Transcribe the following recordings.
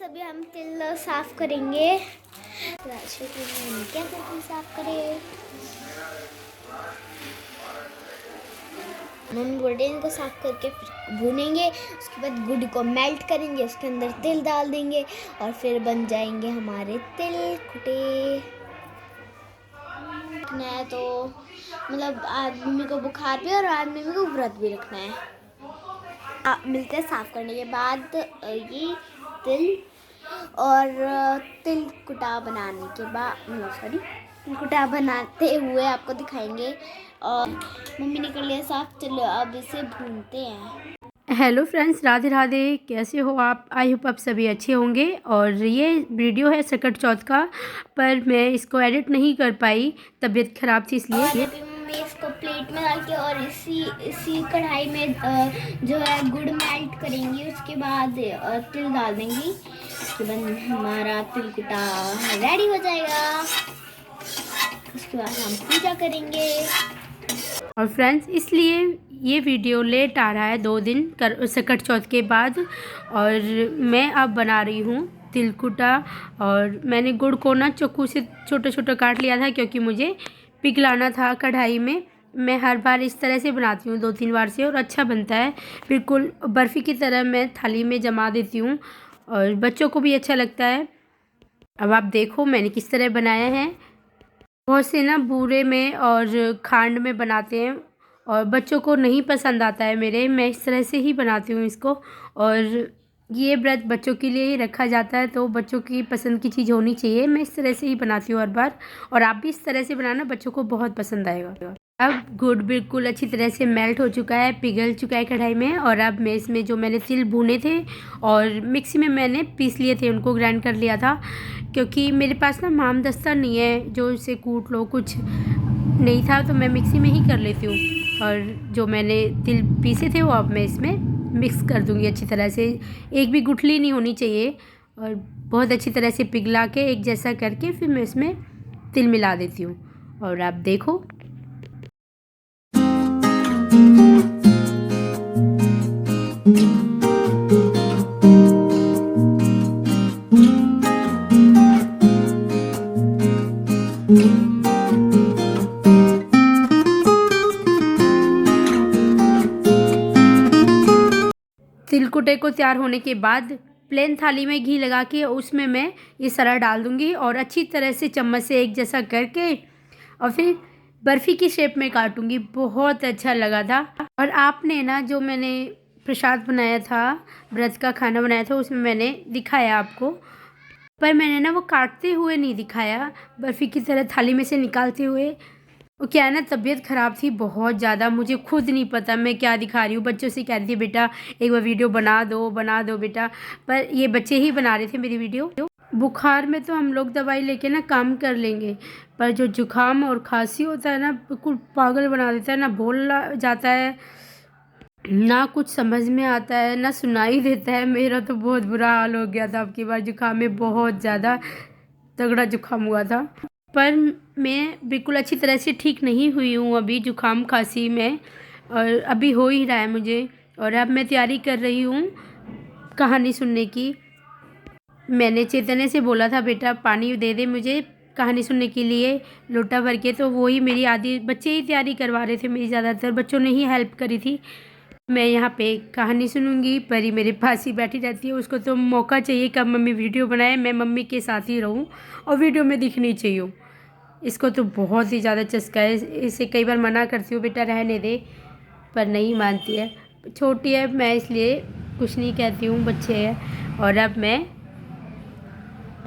अभी हम तिल साफ करेंगे। तो अच्छे से क्या तिल साफ करें। हम गुड़ को साफ करके फिर भूनेंगे। उसके बाद गुड़ को मेल्ट करेंगे, उसके अंदर तिल डाल देंगे और फिर बन जाएंगे हमारे तिल कुटे। तो मतलब आदमी को बुखार भी और आदमी को व्रत भी रखना है। मिलते हैं साफ करने के बाद ये तिल और तिल कुटा बनाने के बाद तिल कुटा बनाते हुए आपको दिखाएंगे। और मम्मी ने कर लिया साफ, चलो अब इसे भूनते हैं। Hello friends, Radhe Radhe. कैसे हो आप? आई होप आप सभी अच्छे होंगे। और ये वीडियो है सकट चौथ का, पर मैं इसको एडिट नहीं कर पाई, तबीयत ख़राब थी इसलिए। और अभी मम्मी इसको प्लेट में डाल के और इसी कढ़ाई में जो है गुड़ मेल्ट करेंगी। उसके बाद तिल डाल देंगी। उसके बाद हमारा तिल कुटा रेडी हो जाएगा। उसके बाद हम पूजा करेंगे। और फ्रेंड्स, इसलिए ये वीडियो लेट आ रहा है 2 दिन सकट चौथ के बाद। और मैं अब बना रही हूँ तिलकुटा। और मैंने गुड़ को ना चाकू से छोटा छोटा काट लिया था, क्योंकि मुझे पिघलाना था कढ़ाई में। मैं हर बार इस तरह से बनाती हूँ 2-3 बार से, और अच्छा बनता है। बिल्कुल बर्फ़ी की तरह मैं थाली में जमा देती हूँ और बच्चों को भी अच्छा लगता है। अब आप देखो मैंने किस तरह बनाया है। बहुत से ना बूरे में और खांड में बनाते हैं और बच्चों को नहीं पसंद आता है मेरे। मैं इस तरह से ही बनाती हूँ इसको। और ये व्रत बच्चों के लिए ही रखा जाता है, तो बच्चों की पसंद की चीज़ होनी चाहिए। मैं इस तरह से ही बनाती हूँ हर बार, और आप भी इस तरह से बनाना, बच्चों को बहुत पसंद आएगा। अब गुड़ बिल्कुल अच्छी तरह से मेल्ट हो चुका है, पिघल चुका है कढ़ाई में। और अब मैं इसमें जो मैंने तिल भुने थे और मिक्सी में मैंने पीस लिए थे, उनको ग्राइंड कर लिया था, क्योंकि मेरे पास ना मामदस्ता नहीं है जो इसे कूट लो, कुछ नहीं था, तो मैं मिक्सी में ही कर लेती हूँ। और जो मैंने तिल पीसे थे वो अब मैं इसमें मिक्स कर दूँगी अच्छी तरह से। एक भी गुठली नहीं होनी चाहिए, और बहुत अच्छी तरह से पिघला के एक जैसा करके फिर मैं इसमें तिल मिला देती हूँ। और आप देखो तिलकुटे को तैयार होने के बाद प्लेन थाली में घी लगा के उसमें मैं ये सारा डाल दूँगी और अच्छी तरह से चम्मच से एक जैसा करके और फिर बर्फ़ी की शेप में काटूँगी। बहुत अच्छा लगा था। और आपने ना जो मैंने प्रसाद बनाया था, व्रत का खाना बनाया था, उसमें मैंने दिखाया आपको, पर मैंने ना वो काटते हुए नहीं दिखाया, बर्फ़ी की तरह थाली में से निकालते हुए। वो क्या है ना, तबीयत ख़राब थी बहुत ज़्यादा, मुझे खुद नहीं पता मैं क्या दिखा रही हूँ। बच्चों से कह रही थी बेटा एक बार वीडियो बना दो बेटा, पर ये बच्चे ही बना रहे थे मेरी वीडियो। बुखार में तो हम लोग दवाई लेके ना काम कर लेंगे, पर जो जुकाम और खांसी होता है ना, बिल्कुल पागल बना देता है। ना बोलना जाता है, ना कुछ समझ में आता है, ना सुनाई देता है। मेरा तो बहुत बुरा हाल हो गया था, अब की बार जुकाम में बहुत ज़्यादा तगड़ा जुकाम हुआ था। पर मैं बिल्कुल अच्छी तरह से ठीक नहीं हुई हूँ अभी जुकाम खांसी में, और अभी हो ही रहा है मुझे। और अब मैं तैयारी कर रही हूँ कहानी सुनने की। मैंने चैतन्य से बोला था बेटा पानी दे दे मुझे कहानी सुनने के लिए लोटा भर के, तो वो ही मेरी आधी बच्चे ही तैयारी करवा रहे थे मेरी, ज़्यादातर बच्चों ने ही हेल्प करी थी। मैं यहाँ पे कहानी सुनूंगी, परी मेरे पास ही बैठी रहती है, उसको तो मौका चाहिए कब मम्मी वीडियो बनाए, मैं मम्मी के साथ ही रहूँ और वीडियो में दिखनी चाहिए। इसको तो बहुत ही ज़्यादा चस्का है, इसे कई बार मना करती हूँ बेटा रहने दे, पर नहीं मानती है। छोटी है मैं इसलिए कुछ नहीं कहती हूँ, बच्चे हैं। और अब मैं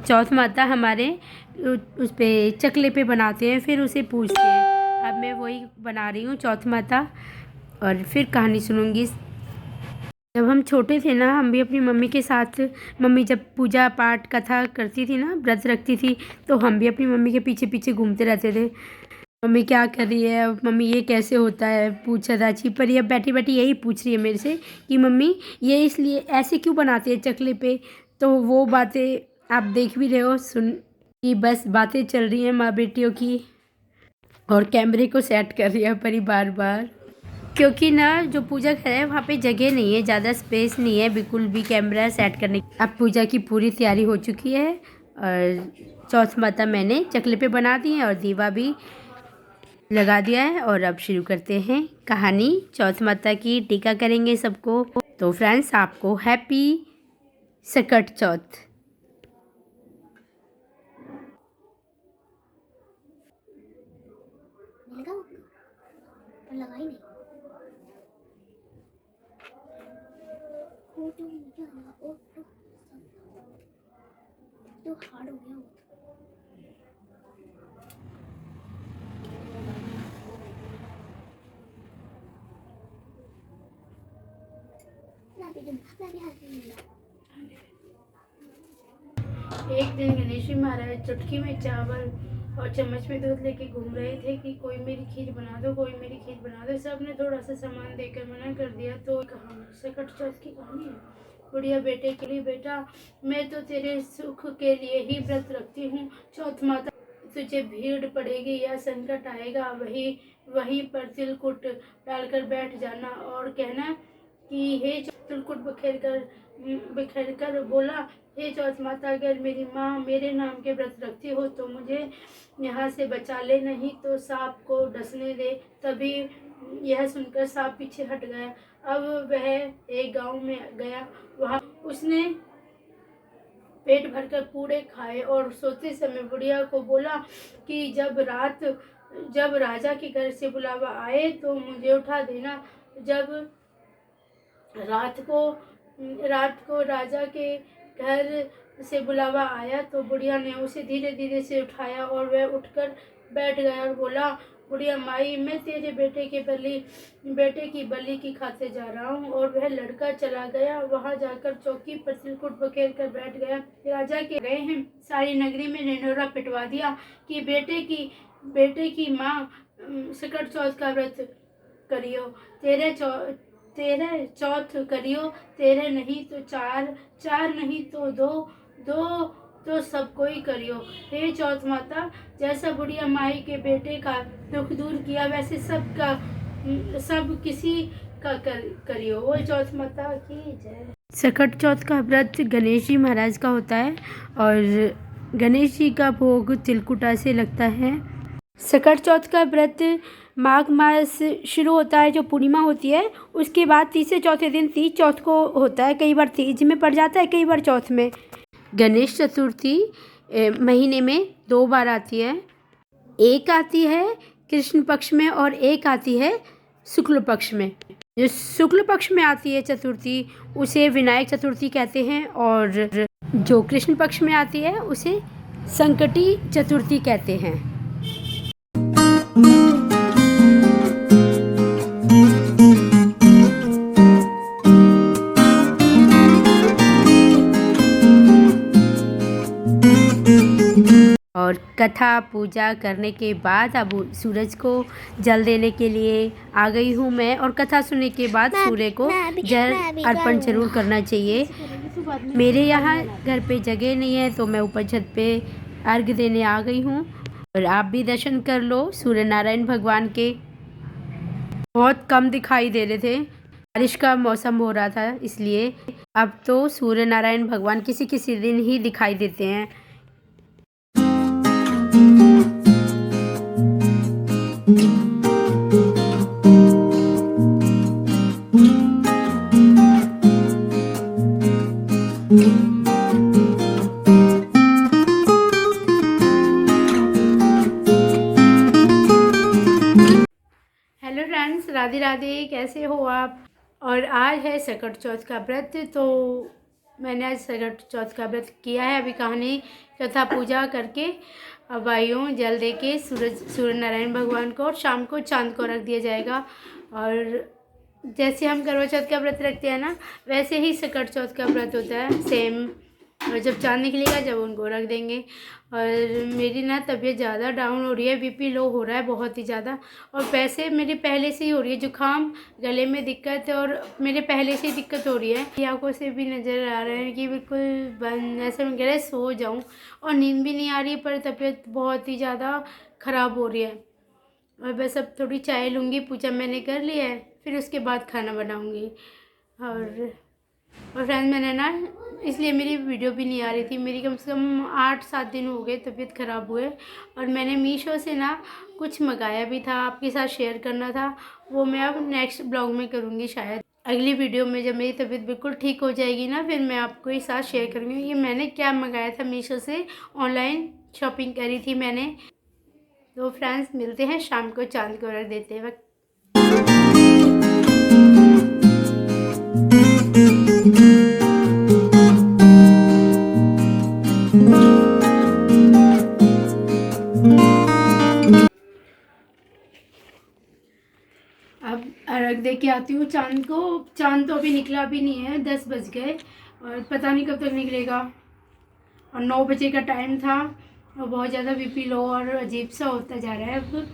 चौथ माता हमारे उस पे चकले पे बनाते हैं, फिर उसे पूजते हैं। अब मैं वही बना रही हूँ चौथ माता, और फिर कहानी सुनूंगी। जब हम छोटे थे ना, हम भी अपनी मम्मी के साथ, मम्मी जब पूजा पाठ कथा करती थी ना, व्रत रखती थी, तो हम भी अपनी मम्मी के पीछे पीछे घूमते रहते थे। मम्मी क्या कर रही है, मम्मी ये कैसे होता है, पूछा था अच्छी। पर ये बैठी बैठी यही पूछ रही है मेरे से कि मम्मी ये इसलिए ऐसे क्यों बनाते हैं चकले पे। तो वो बातें आप देख भी रहे हो, सुन कि बस बातें चल रही हैं माँ बेटियों की, और कैमरे को सेट कर रही है परी बार बार। क्योंकि ना जो पूजा घर है वहाँ पे जगह नहीं है, ज़्यादा स्पेस नहीं है बिल्कुल भी कैमरा सेट करने की। अब पूजा की पूरी तैयारी हो चुकी है और चौथ माता मैंने चकले पे बना दी है और दीवा भी लगा दिया है। और अब शुरू करते हैं कहानी। चौथ माता की टीका करेंगे सबको। तो फ्रेंड्स, आपको हैप्पी सकट चौथ। लगा ही नहीं। तो हार्ड हो गया। एक दिन गणेश जी महाराज चुटकी में चावल और चम्मच में दूध लेके घूम रहे थे कि कोई मेरी खीर बना दो, कोई मेरी खीर बना दो। सबने थोड़ा सा सामान देकर मना कर दिया। तो कहानी सकट चौथ की कहानी है। बुढ़िया बेटे के लिए, बेटा मैं तो तेरे सुख के लिए ही व्रत रखती हूँ। चौथ माता तुझे भीड़ पड़ेगी या संकट आएगा, वहीं पर तिलकुट डालकर बैठ जाना और कहना कि हे तिलकुट बिखेर कर बोला, हे चौथ माता, अगर मेरी माँ मेरे नाम के व्रत रखती हो तो मुझे यहाँ से बचा ले, नहीं तो सांप को डसने दे। तभी यह सुनकर सांप पीछे हट गया। अब वह एक गांव में गया। वहाँ उसने पेट भरकर पूड़े खाए और सोते समय बुढ़िया को बोला कि जब राजा के घर से बुलावा आए तो मुझे उठा देना। जब रात को राजा के घर से बुलावा आया तो बुढ़िया ने उसे धीरे धीरे से उठाया और वह उठकर बैठ गया और बोला, बुढ़िया माई, मैं तेरे बेटे की बलि की खाते जा रहा हूँ। और वह लड़का चला गया। वहाँ जाकर चौकी पर तिलकुट बखेर कर बैठ गया। राजा के गए हैं, सारी नगरी में ढिंढोरा पिटवा दिया कि बेटे की माँ सकट चौथ का व्रत करियो, तेरे चौथ करियो, तेरे नहीं तो चार नहीं तो दो तो सब कोई करियो। हे चौथ माता, जैसा बुढ़िया माई के बेटे का दुख दूर किया वैसे सब किसी का करियो। वो चौथ माता की जय। सकट चौथ का व्रत गणेश जी महाराज का होता है और गणेश जी का भोग तिलकुटा से लगता है। सकट चौथ का व्रत माघ मास शुरू होता है, जो पूर्णिमा होती है, उसके बाद तीसरे चौथे दिन तीज चौथ को होता है। कई बार तीज में पड़ जाता है, कई बार चौथ में। गणेश चतुर्थी महीने में 2 बार आती है। एक आती है कृष्ण पक्ष में और एक आती है शुक्ल पक्ष में। जो शुक्ल पक्ष में आती है चतुर्थी उसे विनायक चतुर्थी कहते हैं और जो कृष्ण पक्ष में आती है उसे संकटी चतुर्थी कहते हैं। और कथा पूजा करने के बाद अब सूरज को जल देने के लिए आ गई हूँ मैं। और कथा सुनने के बाद सूर्य को जल अर्पण जरूर करना चाहिए। मेरे यहाँ घर पे जगह नहीं है तो मैं ऊपर छत पे अर्घ देने आ गई हूँ। और आप भी दर्शन कर लो सूर्य नारायण भगवान के। बहुत कम दिखाई दे रहे थे, बारिश का मौसम हो रहा था इसलिए। अब तो सूर्य नारायण भगवान किसी किसी दिन ही दिखाई देते हैं। हेलो फ्रेंड्स, राधे राधे, कैसे हो आप। और आज है सकट चौथ का व्रत। तो मैंने आज सकट चौथ का व्रत किया है। अभी कहानी कथा पूजा करके अब आई हूँ। जल दे के सूर्य नारायण भगवान को और शाम को चांद को रख दिया जाएगा। और जैसे हम करवा चौथ का व्रत रखते हैं ना, वैसे ही सकट चौथ का व्रत होता है सेम। और जब चांद निकलेगा जब उनको रख देंगे। और मेरी ना तबीयत ज़्यादा डाउन हो रही है, बीपी लो हो रहा है बहुत ही ज़्यादा। और वैसे मेरी पहले से ही हो रही है जुकाम, गले में दिक्कत, और मेरे पहले से ही दिक्कत हो रही है। आँखों से भी नज़र आ रहा है कि बिल्कुल बंद, ऐसे मैं कह रहा है सो जाऊँ। और नींद भी नहीं आ रही है, पर तबीयत बहुत ही ज़्यादा ख़राब हो रही है। और बस अब थोड़ी चाय लूँगी, पूजा मैंने कर लिया है, फिर उसके बाद खाना बनाऊँगी। और फ्रेंड्स मैंने ना, इसलिए मेरी वीडियो भी नहीं आ रही थी, मेरी कम से कम 8-7 दिन हो गए तबीयत ख़राब हुए। और मैंने मीशो से ना कुछ मंगाया भी था, आपके साथ शेयर करना था, वो मैं अब नेक्स्ट ब्लॉग में करूँगी शायद। अगली वीडियो में जब मेरी तबीयत बिल्कुल ठीक हो जाएगी ना, फिर मैं आपको ही साथ शेयर करूँगी कि मैंने क्या मंगाया था मीशो से। ऑनलाइन शॉपिंग करी थी मैंने। तो फ्रेंड्स मिलते हैं शाम को चांद को अर्घ देते वक्त। अब अर्घ दे के आती हूँ चांद को। चांद तो अभी निकला भी नहीं है, 10 बज गए और पता नहीं कब तक निकलेगा। और 9 बजे का टाइम था और बहुत ज़्यादा बीपी लो और अजीब सा होता जा रहा है अब।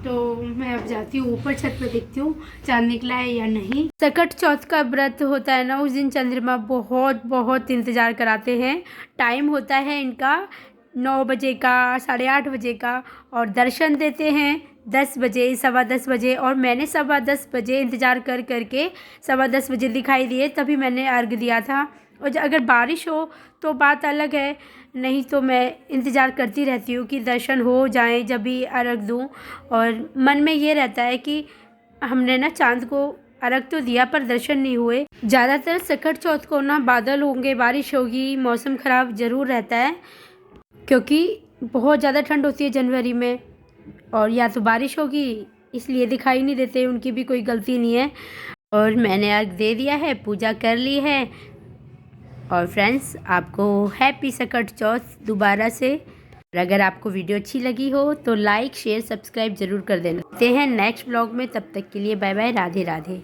तो मैं अब जाती हूँ ऊपर, छत पे देखती हूँ चांद निकला है या नहीं। सकट चौथ का व्रत होता है ना, उस दिन चंद्रमा बहुत इंतज़ार कराते हैं। टाइम होता है इनका 9 बजे का, 8:30 बजे का, और दर्शन देते हैं 10 बजे, 10:15 बजे। और मैंने 10:15 बजे इंतज़ार करके 10:15 बजे दिखाई दिए, तभी मैंने अर्घ दिया था। और अगर बारिश हो तो बात अलग है, नहीं तो मैं इंतज़ार करती रहती हूँ कि दर्शन हो जाएं जब भी अर्घ दूँ। और मन में ये रहता है कि हमने ना चांद को अर्घ तो दिया पर दर्शन नहीं हुए। ज़्यादातर सकट चौथ को ना बादल होंगे, बारिश होगी, मौसम ख़राब ज़रूर रहता है, क्योंकि बहुत ज़्यादा ठंड होती है जनवरी में। और या तो बारिश होगी, इसलिए दिखाई नहीं देते, उनकी भी कोई गलती नहीं है। और मैंने अर्घ दे दिया है, पूजा कर ली है। और फ्रेंड्स आपको हैप्पी सकट चौथ दोबारा से। और अगर आपको वीडियो अच्छी लगी हो तो लाइक, शेयर, सब्सक्राइब ज़रूर कर देना। मिलते हैं नेक्स्ट ब्लॉग में, तब तक के लिए बाय बाय, राधे राधे।